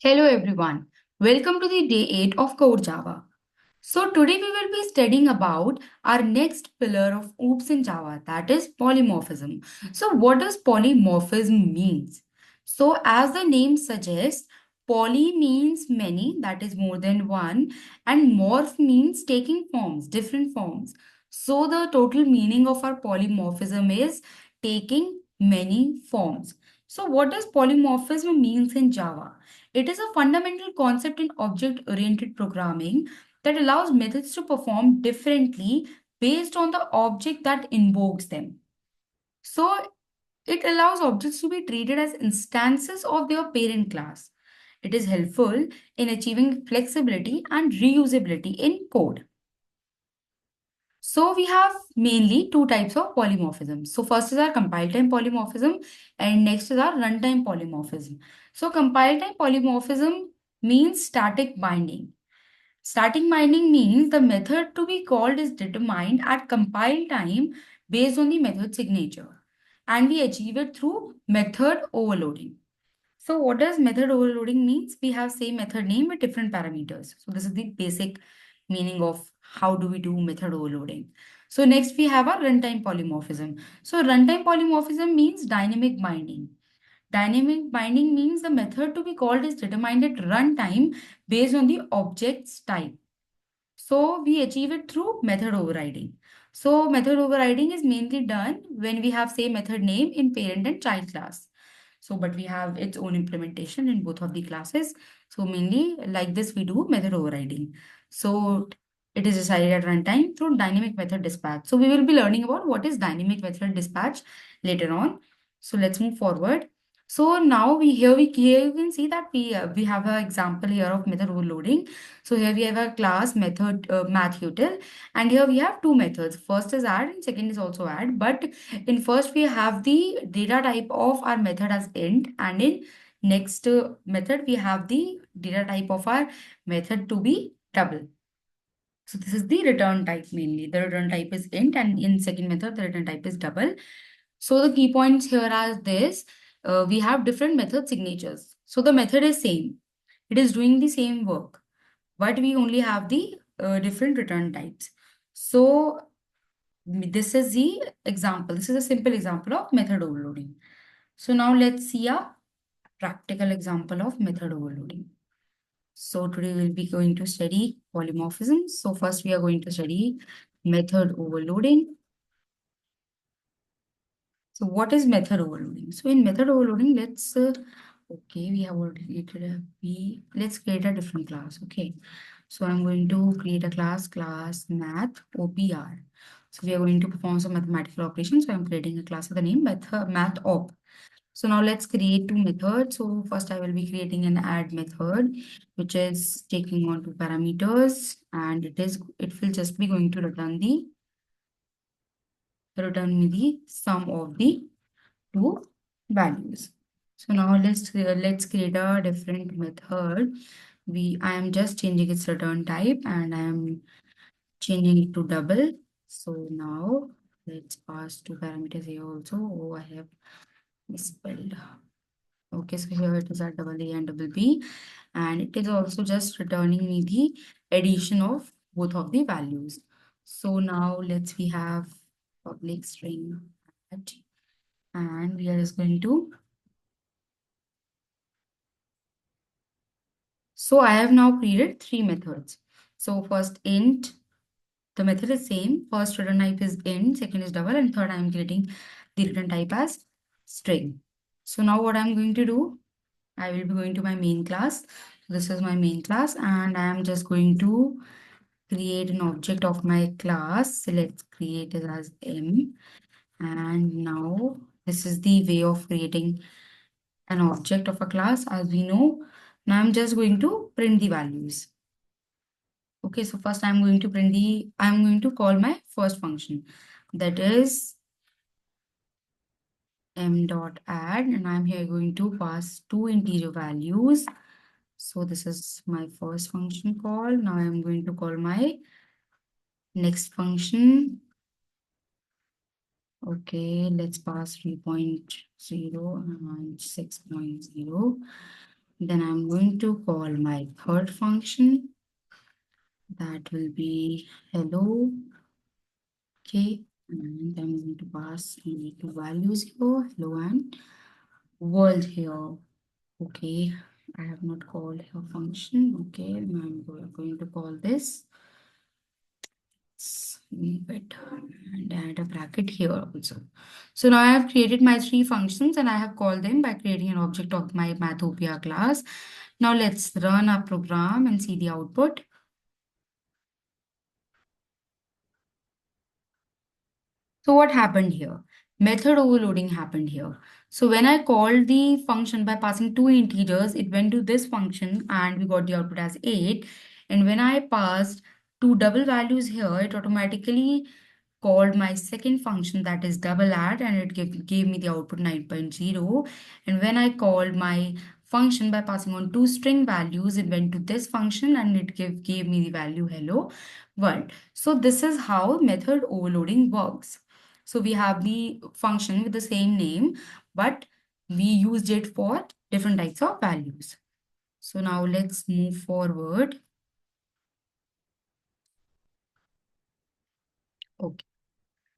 Hello everyone. Welcome to the day 8 of Core Java. So today we will be studying about our next pillar of OOPS in Java, that is polymorphism. So what does polymorphism means? So as the name suggests, poly means many, that is more than one, and morph means taking forms, different forms. So the total meaning of our polymorphism is taking many forms. So what does polymorphism means in Java? It is a fundamental concept in object-oriented programming that allows methods to perform differently based on the object that invokes them. So it allows objects to be treated as instances of their parent class. It is helpful in achieving flexibility and reusability in code. So we have mainly two types of polymorphism. So first is our compile time polymorphism and next is our runtime polymorphism. So compile time polymorphism means static binding. Static binding means the method to be called is determined at compile time based on the method signature. And we achieve it through method overloading. So what does method overloading means? We have same method name with different parameters. So this is the basic meaning of how do we do method overloading. So next we have our runtime polymorphism. So runtime polymorphism means dynamic binding. Dynamic binding means the method to be called is determined at runtime based on the object's type. So we achieve it through method overriding. So method overriding is mainly done when we have same method name in parent and child class. So but we have its own implementation in both of the classes. So mainly like this we do method overriding. So it is decided at runtime through dynamic method dispatch. So we will be learning about what is dynamic method dispatch later on. So let's move forward. So now here you can see that we have an example here of method overloading. So here we have a class method math util, and here we have two methods. First is add and second is also add. But in first we have the data type of our method as int, and in next method we have the data type of our method to be double. So this is the return type mainly. The return type is int, and in second method the return type is double. So the key points here are this. We have different method signatures. So the method is same. It is doing the same work, but we only have the different return types. So this is the example. This is a simple example of method overloading. So now let's see a practical example of method overloading. So today we'll be going to study polymorphism. So first we are going to study method overloading. So what is method overloading? So in method overloading, okay, we have already created let's create a different class. Okay. So I'm going to create a class math OPR. So we are going to perform some mathematical operations. So I'm creating a class with the name math op. So now let's create two methods. So first I will be creating an add method, which is taking on two parameters, and it will just be going to return me the sum of the two values. So now let's create a different method. I am just changing its return type and I am changing it to double. So now let's pass two parameters here also. Oh, I have misspelled. Okay, so here it is at double A and double B, and it is also just returning me the addition of both of the values. So now we have public string at, and we are just going to. So I have now created three methods. So first int, the method is same. First return type is int, second is double, and third I am creating the return type as string. So now what I'm going to do, I will be going to my main class. This is my main class, and I am just going to create an object of my class. So let's create it as m. And now this is the way of creating an object of a class as we know. Now I'm just going to print the values. Okay, so first I'm going to call my first function, that is m dot add, and I'm here going to pass two integer values. So this is my first function call. Now I'm going to call my next function. Okay, let's pass 3.0 and 6.0. Then I'm going to call my third function. That will be hello. Okay. And I'm going to pass the two values here, hello and world here. Okay. I have not called here function. Okay. I'm going to call this. Leave it and add a bracket here also. So now I have created my three functions and I have called them by creating an object of my Mathopia class. Now let's run our program and see the output. So what happened here? Method overloading happened here. So when I called the function by passing two integers, it went to this function and we got the output as 8. And when I passed two double values here, it automatically called my second function, that is double add, and it gave me the output 9.0. And when I called my function by passing on two string values, it went to this function and it gave me the value hello world. So this is how method overloading works. So we have the function with the same name, but we used it for different types of values. So now let's move forward. Okay.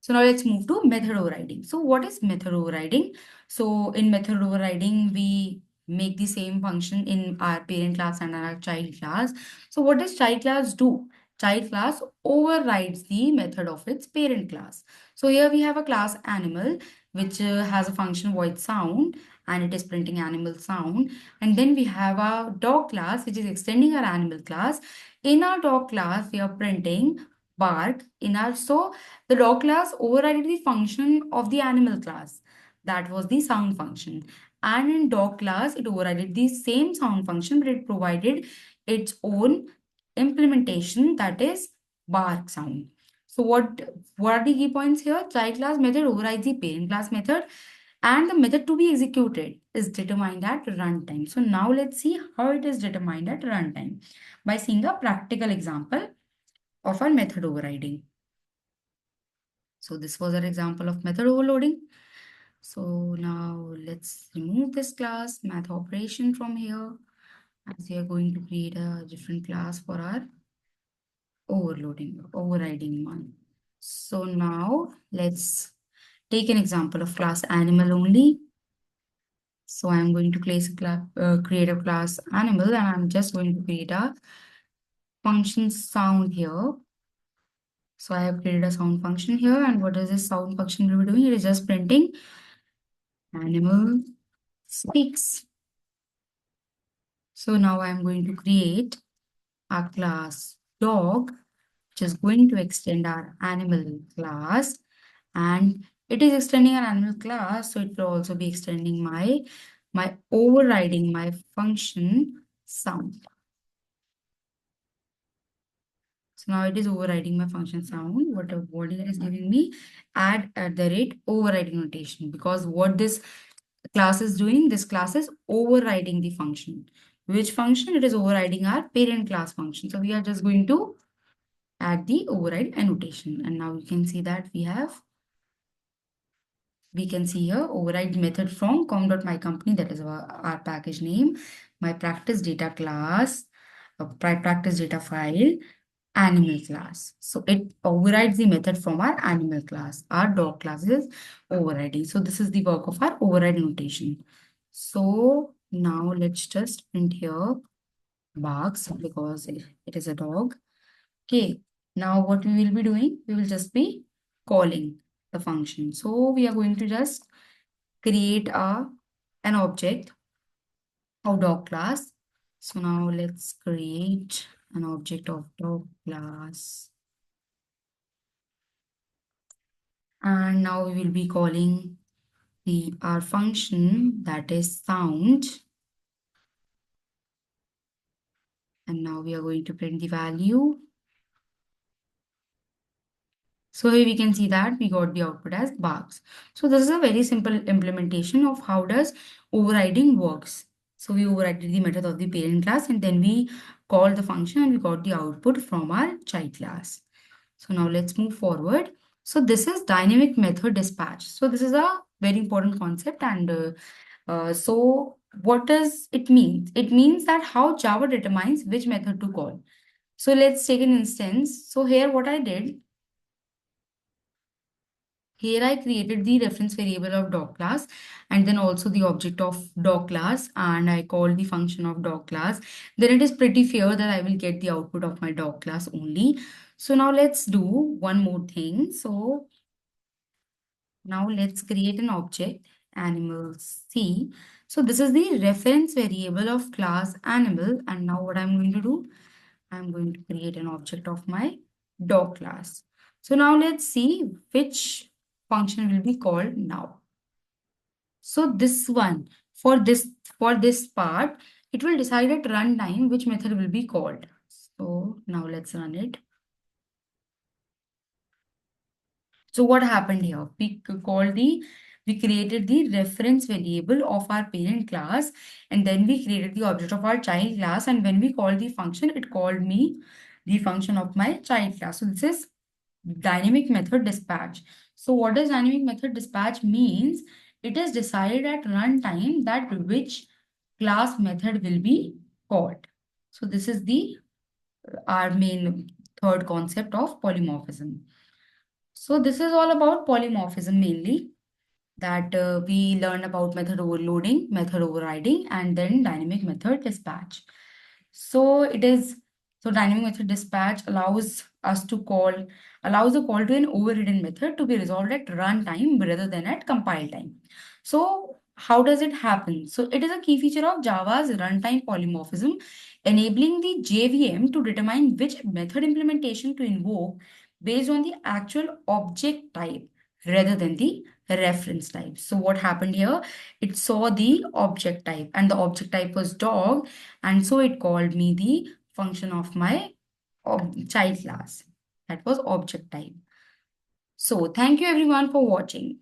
So now let's move to method overriding. So what is method overriding? So in method overriding, we make the same function in our parent class and our child class. So what does child class do? Child class overrides the method of its parent class. So here we have a class animal, which has a function void sound and it is printing animal sound. And then we have a dog class, which is extending our animal class. In our dog class, we are printing bark in our, so the dog class overrided the function of the animal class. That was the sound function. And in dog class, it overrided the same sound function, but it provided its own implementation, that is bark sound. So what are the key points here? Child class method overrides the parent class method and the method to be executed is determined at runtime. So now let's see how it is determined at runtime by seeing a practical example of our method overriding. So this was an example of method overloading. So now let's remove this class math operation from here as we are going to create a different class for our overriding one. So now let's take an example of class animal only. So I'm going to create a class animal and I'm just going to create a function sound here. So I have created a sound function here, and what is this sound function will be doing? It is just printing animal speaks. So now I'm going to create a class dog, which is going to extend our animal class, and it is extending our animal class, so it will also be extending my overriding my function sound. So now it is overriding my function sound. What it is giving me, add at the rate overriding notation, because what this class is doing, this class is overriding the function. Which function? It is overriding our parent class function. So we are just going to add the override annotation. And now you can see that we can see here override method from com.mycompany, that is our package name, my practice data class, practice data file, animal class. So it overrides the method from our animal class. Our dog class is overriding. So this is the work of our override notation. So now let's just print here barks because it is a dog. Okay. Now what we will be doing, we will just be calling the function. So we are going to just create an object of dog class. So now let's create an object of dog class. And now we will be calling our function, that is sound. And now we are going to print the value. So here we can see that we got the output as barks. So this is a very simple implementation of how does overriding works. So we overrided the method of the parent class and then we called the function and we got the output from our child class. So now let's move forward. So this is dynamic method dispatch. So this is a very important concept, and so What does it mean? It means that how Java determines which method to call. So let's take an instance. So here what I did, here I created the reference variable of dog class and then also the object of dog class, and I called the function of dog class. Then it is pretty fair that I will get the output of my dog class only. So now let's do one more thing. So now let's create an object, animal C. So this is the reference variable of class animal. And now what I'm going to do, I'm going to create an object of my dog class. So now let's see which function will be called now. So this one, for this part, it will decide at runtime which method will be called. So now let's run it. So what happened here? We created the reference variable of our parent class, and then we created the object of our child class. And when we called the function, it called me the function of my child class. So this is dynamic method dispatch. So what does dynamic method dispatch means? It is decided at runtime that which class method will be called. So this is the our main third concept of polymorphism. So this is all about polymorphism mainly, that we learn about method overloading, method overriding, and then dynamic method dispatch. So it is so dynamic method dispatch allows the call to an overridden method to be resolved at runtime rather than at compile time. So how does it happen? So it is a key feature of Java's runtime polymorphism, enabling the JVM to determine which method implementation to invoke based on the actual object type rather than the reference type. So what happened here? It saw the object type and the object type was dog, and so it called me the function of my child class. That was object type. So thank you everyone for watching.